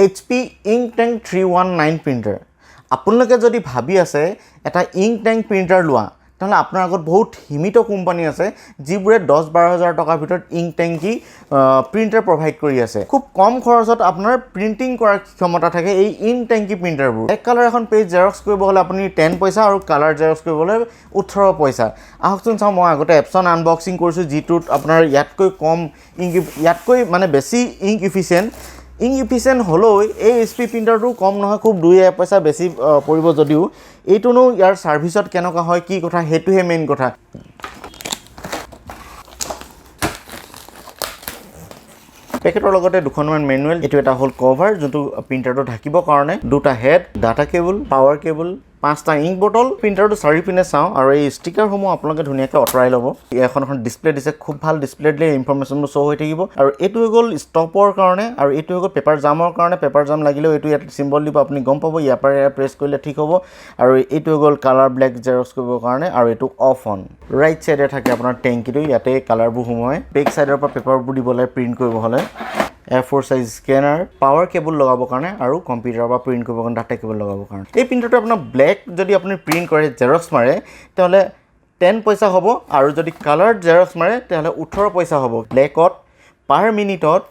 HP Inkjet 319 printer আপোনালোকে যদি ভাবি আছে এটা Inkjet প্ৰিণ্টাৰ লোৱা তাহলে আপোনাৰ আগত বহুত সীমিত কোম্পানী আছে যিবোৰে 10-12,000 টকাৰ ভিতৰত Inkjet প্ৰিণ্টাৰ প্ৰভাইড কৰি আছে খুব কম খৰচত আপোনাৰ প্ৰিন্টিং কৰাৰ ক্ষমতা থাকে এই Inkjet প্ৰিণ্টাৰবোৰ এক কালাৰ এখন পেজ জেৰক্স কৰিব হলে আপুনি 10 পইচা আৰু কালাৰ জেৰক্স কৰিব হলে 18 পইচা আহকচোন চাও মই আগতে এপছন আনবক্সিং কৰিছো যিটোত আপোনাৰ ইয়াতকৈ কম ইয়াতকৈ মানে বেছি ইংক ইফিচিয়েন্ট হলো এই HP প্ৰিন্টাৰটো কম নহয় খুব 2-1 পইচা বেছি পৰিব যদিও এইটোনো ইয়াৰ সাৰ্ভিসত কেনেকা হয় কি কথা হেতুহে মেইন কথা পেকেটৰ লগতে দুখনমান মেনুৱেল এটো এটা হল কভাৰ যোনটো প্ৰিন্টাৰটো ঢাকিবৰ কাৰণে দুটা head data cable power cable 5টা ইংক বটল প্ৰিন্টাৰটো চাৰি পিনে চাও আৰু এই ষ্টিকাৰ সমূহ আপোনালোকে ধুনিয়াকৈ অতৰাই ল'ব এখন ডিসপ্লে দিছে খুব ভাল ডিসপ্লে দিলে ইনফৰমেশনটো শো হৈ থাকিব আৰু এটো হৈ গল ষ্টপৰ কাৰণে আৰু এটো হৈ গল পেপাৰ জামৰ কাৰণে পেপাৰ জাম লাগিলেও এটো ইয়াত সিম্বল দিব আপুনি গম পাব ইয়াৰ পৰা প্ৰেছ কৰিলে ঠিক হ'ব আৰু এটো হৈ গল কালাৰ ব্ল্যাক জেৰক্স কৰিবৰ কাৰণে আৰু এটো অফ অন ৰাইট সাইডে থাকে আপোনাৰ টেংকিটো ইয়াতে কালাৰবোৰ সোমোয় বেক সাইডৰ পৰা পেপাৰবোৰ দিবলৈ প্ৰিন্ট কৰিব হলে A4 size scanner power cable লগাবৰ কাৰণে আৰু কম্পিউটাৰৰ পৰা প্ৰিন্ট কৰিবৰ কাৰণে ডাটা কেবল লগাবৰ কাৰণে এই প্ৰিন্টাৰটো আপোনাৰ ব্ল্যাক যদি আপুনি প্ৰিন্ট কৰে জেৰক্স মাৰে তেহলে 10 পইচা হ'ব আৰু যদি কালাৰ জেৰক্স মাৰে তেহলে 18 পইচা হ'ব ব্ল্যাকত পাৰ মিনিটত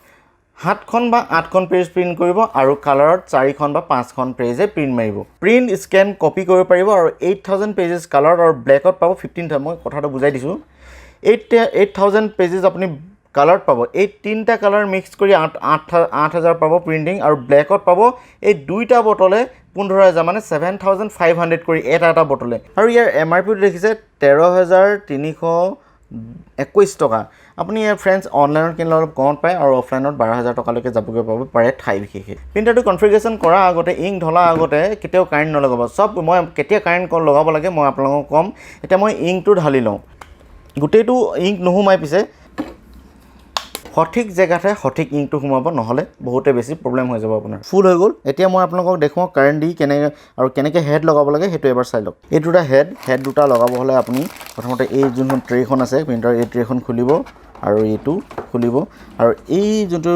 7খন বা 8খন পেজ প্ৰিন্ট কৰিব আৰু কালাৰত 4খন বা 5খন পেজে প্ৰিন্ট মাৰিব প্ৰিন্ট স্ক্যান কপি কৰিব পাৰিব আৰু 8000 পেজেছ কালাৰ আৰু ব্ল্যাকত পাব 15 মই কথাটো বুজাই দিছো 8000 পেজেছ আপুনি কালার পাবো এই তিনটা কালার মিক্স কৰি 8000 পাবো প্ৰিন্টিং আৰু ব্ল্যাকত পাবো এই দুইটা বটলে 15000 মানে 7500 কৰি এটা বটলে আৰু ইয়াৰ এমআৰপি দেখিছে 13321 টকা আপুনি ইয়াৰ ফ্ৰেন্ডস অনলাইনত কিনলে অলপ কম পায় আৰু অফলাইনত 12000 টকা লৈকে যাবগৈ পাব পাৰে ঠাই বিশেষে প্ৰিন্টাৰটো কনফিগাৰেশন কৰা আগতে ইংক ঢলা আগতে কেতিয়াও কাৰেন্ট নলগাব সব মই কেতিয়া কাৰেন্ট লগাব লাগে মই আপোনালোকক কম এটা মই ইংকটো ঢালি লওঁ গুটেটো ইংক নহুমাই পিছে সঠিক জায়গাতে সঠিক ইংকটো সোমাব নহলে বহুতে বেছি প্ৰবলেম হৈ যাব আপোনাৰ ফুল হৈ গল এতিয়া মই আপোনালোকক দেখুৱাও কাৰেন্ট দি কেনেকে হেড লগাব লাগে হেতু এবাৰ চাই লওক এই দুটা হেড দুটা লগাব হলে আপুনি প্ৰথমতে এই যোনখন ট্ৰেখন আছে প্ৰিন্টাৰ এই ট্ৰেখন খুলিব আৰু এইটো খুলিব আৰু এই যোনটো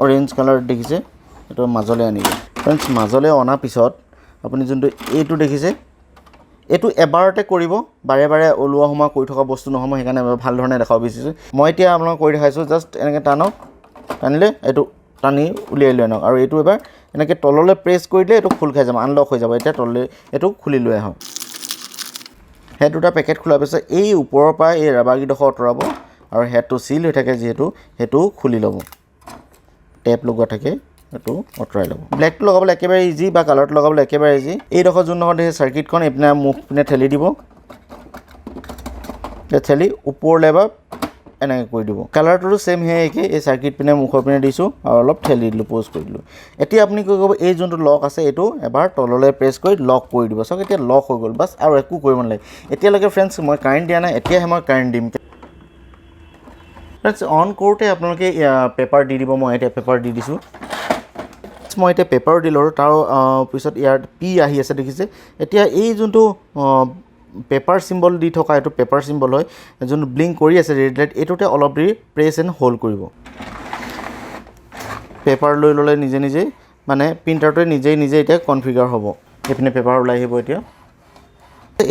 অৰেঞ্জ কালাৰ দেখিছে এটো মাজলে আনিব ফ্ৰেন্ডস মাজলে অনা পিছত আপুনি যোনটো এইটো দেখিছে এটো এবাৰতে কৰিব বাৰে বাৰে ওলোৱা হোমা কৰি থকা বস্তু নহম হেকানে ভাল ধৰণে দেখাব বিচাৰিছো মই এতিয়া আপোনাক কৰি দেখাইছো জাস্ট এনেকে টানিলে এটো টানি উলিয়াই লৈ আনক আৰু এটো এবাৰ এনেকে তললে প্ৰেছ কৰিলে এটো খুল খাই যাব আনলক হৈ যাব এতিয়া তললে এটো খুলি লৈ আহক হেড দুটা পেকেট খোলা পিছত এই ওপৰৰ পৰা এই ৰাবাৰ গিডখ অতৰাব আৰু হেডটো সিল হৈ থাকে যেহেতু হেতু খুলি লব টেপ লগোৱা থাকে এটো অতৰাই লব ব্ল্যাক টু লগাবলৈ একেবাৰে ইজি বা কালাৰ টু লগাবলৈ একেবাৰে ইজি এই ৰখ যোনখন দেখে সাৰ্কিটখন এপিনা মুখ পিনে ঠেলি দিব ঠেলি ওপৰ লেবা এনেকৈ কৰি দিব কালাৰটো সেম হে একে এই সাৰ্কিট পিনে মুখৰ পিনে দিছো আৰু অলপ ঠেলি দিলো পোজ কৰি দিলো এতিয়া আপুনি কি কৰিব এই যোনটো লক আছে এটো এবাৰ তললৈ প্ৰেছ কৰি লক কৰি দিব সক এতিয়া লক হৈ গল বাস আৰু একো কৰিব নালাগে এতিয়া লাগে ফ্ৰেন্ডস মই কাৰেন্ট দিয়া নাই এতিয়া মই কাৰেন্ট দিম ফ্ৰেন্ডস অন কৰোতে আপোনালোকে পেপাৰ দি দিব মই এটা পেপাৰ দি দিছো মই এটা পেপাৰ দিলো তাৰ পিছত ইয়াৰ পি আহি আছে দেখিছে এতিয়া এই যোনটো পেপাৰ সিম্বল দি থকা এটো পেপাৰ সিম্বল হয় যোনটো ব্লিংক কৰি আছে ৰেড লাইট এটোতে অলপ দি প্ৰেছ এন্ড হোল্ড কৰিব পেপাৰ লৈ ললে নিজে মানে প্ৰিন্টাৰটোৱে নিজে এটা কনফিগাৰ হ'ব এপিনে পেপাৰ ওলাই আহিব এতিয়া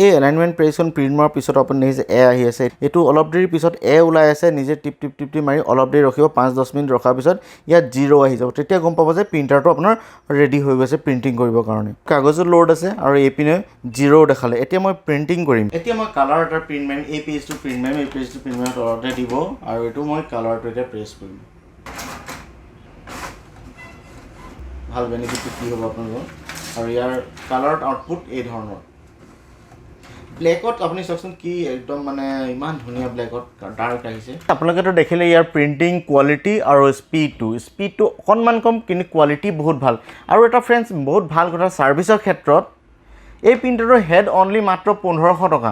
এই এলাইনমেন্ট প্ৰেছন প্ৰিন্ট মাৰ পিছত আপুনি নিজে এ আহি আছে এটো অলপ দেৰি পিছত এ ওলাই আছে নিজে টিপ মাৰি অলপ দেৰি ৰখিব 5-10 মিনিট ৰখাৰ পিছত ইয়াত 0 আহি যাব তেতিয়া গম পাব যে প্ৰিন্টাৰটো আপোনাৰ ৰেডি হৈ গৈছে প্ৰিন্টিং কৰিবৰ কাৰণে কাগজৰ লোড আছে আৰু এপিনে 0 দেখালে এতিয়া মই প্ৰিন্টিং কৰিম এতিয়া মই কালাৰ এটা প্ৰিন্ট মাৰিম এই পেজটো প্ৰিন্ট মাৰিম এই পেজটো প্ৰিন্ট মাৰি তলতে দিব আৰু এটো মই কালাৰটো এটা প্ৰেছ কৰিম ভাল বেনিফিট কি হ'ব আপোনালোকৰ আৰু ইয়াৰ কালাৰ আউটপুট এই ধৰণৰ ব্ল্যাকত আপুনি সবসন কি একদম মানে ইমান ধুনিয়া ব্ল্যাকত ডাৰ্ক আহিছে আপোনালোকে তো দেখিলে ইয়াৰ প্ৰিন্টিং কোৱালিটি আৰু স্পীডটো অকনমান কম কিন্তু কোৱালিটি বহুত ভাল আৰু এটা ফ্ৰেন্ডস বহুত ভাল কথা সাৰ্ভিসৰ ক্ষেত্ৰত এই প্ৰিন্টাৰৰ হেড অনলি মাত্ৰ 1500 টকা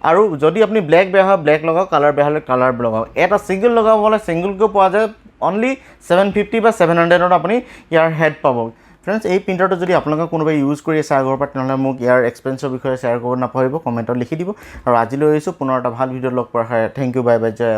আৰু যদি আপুনি ব্ল্যাক বেয়া হয় ব্ল্যাক লগাও কালাৰ বেয়া হলে কালাৰ লগাও এটা সিঙ্গেল লগাব হলে সিঙ্গেল কো পোৱা যায় অনলি 750 বা 700 ত আপুনি ইয়াৰ হেড পাব ফ্ৰেন্ডস এই প্ৰিন্টাৰটো যদি আপোনালোকে কোনোবাই ইউজ কৰি আছে আগৰ পৰা তেনলে মোক ইয়াৰ এক্সপেৰিয়েন্সৰ বিষয়ে শেয়াৰ কৰিব নাপাহৰিব কমেন্টত লিখি দিব আৰু আজিলৈ এৰিছো পুনৰ এটা ভাল ভিডিঅ লগ পোৱাৰ থ্যাংক ইউ বাই বাই জয়